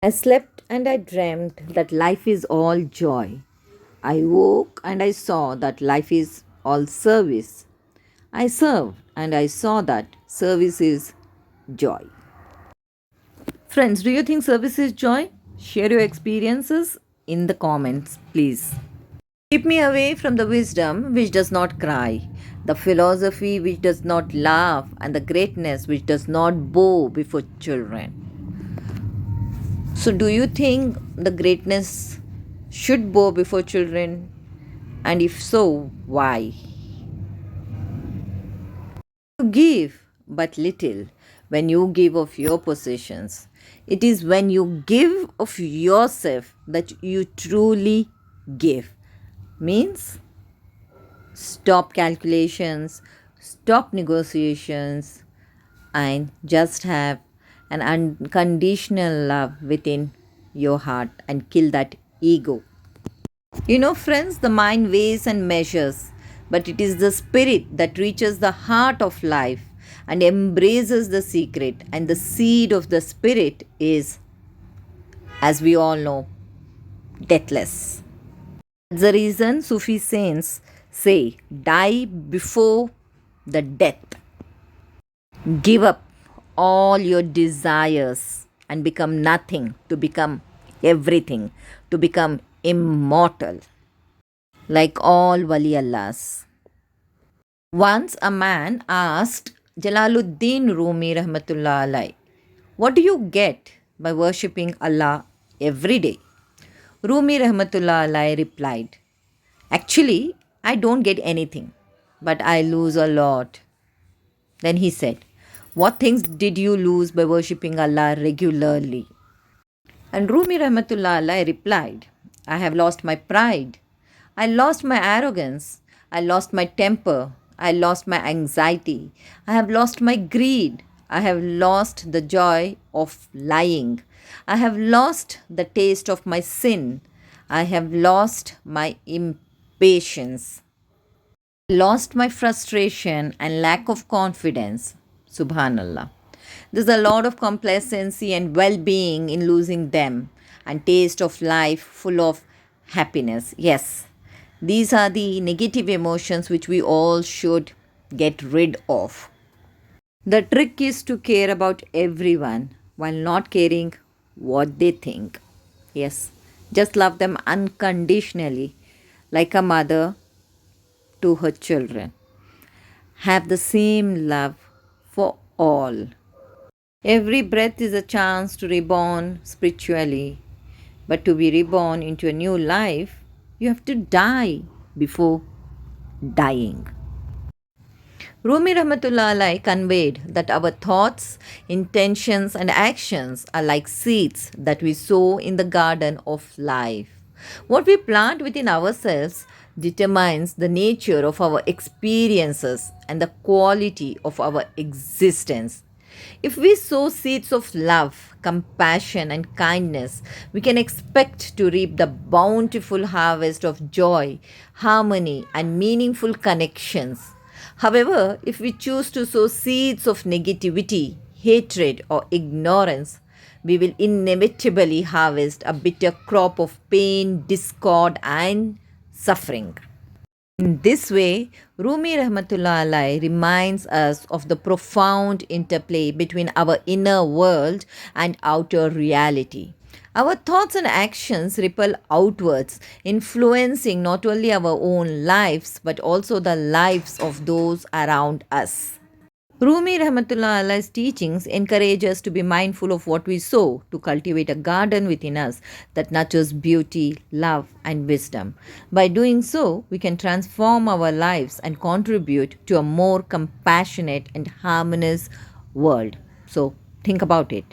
I slept and I dreamt that life is all joy. I woke and I saw that life is all service. I served and I saw that service is joy. Friends, do you think service is joy? Share your experiences in the comments, please. Keep me away from the wisdom which does not cry, the philosophy which does not laugh, and the greatness which does not bow before children. So, do you think the greatness should bow before children? And if so, why? You give but little when you give of your possessions. It is when you give of yourself that you truly give. Means stop calculations, stop negotiations, and just have an unconditional love within your heart and kill that ego. You know, friends, the mind weighs and measures, but it is the spirit that reaches the heart of life and embraces the secret. And the seed of the spirit is, as we all know, deathless. That's the reason Sufi saints say, die before the death. Give up all your desires and become nothing to become everything, to become immortal, like all Wali Allahs. Once a man asked Jalaluddin Rumi Rahmatullah Alai, what do you get by worshipping Allah every day? Rumi Rahmatullah Alai replied, actually, I don't get anything, but I lose a lot. Then he said, what things did you lose by worshipping Allah regularly? And Rumi Rahmatullah Alai replied, I have lost my pride. I lost my arrogance. I lost my temper. I lost my anxiety. I have lost my greed. I have lost the joy of lying. I have lost the taste of my sin. I have lost my impatience. Lost my frustration and lack of confidence. Subhanallah. There's a lot of complacency and well being in losing them, and taste of life full of happiness. Yes, these are the negative emotions which we all should get rid of. The trick is to care about everyone while not caring what they think. Yes, just love them unconditionally, like a mother to her children. Have the same love for all. Every breath is a chance to reborn spiritually. But to be reborn into a new life, you have to die before dying. Rumi Rahmatullah Alai conveyed that our thoughts, intentions, and actions are like seeds that we sow in the garden of life. What we plant within ourselves determines the nature of our experiences and the quality of our existence. If we sow seeds of love, compassion, and kindness, we can expect to reap the bountiful harvest of joy, harmony, and meaningful connections. However, if we choose to sow seeds of negativity, hatred, or ignorance, we will inevitably harvest a bitter crop of pain, discord, and suffering. In this way, Rumi Rahmatullah Alai reminds us of the profound interplay between our inner world and outer reality. Our thoughts and actions ripple outwards, influencing not only our own lives but also the lives of those around us. Rumi Rahmatullah Alai's teachings encourage us to be mindful of what we sow, to cultivate a garden within us that nurtures beauty, love, and wisdom. By doing so, we can transform our lives and contribute to a more compassionate and harmonious world. So, think about it.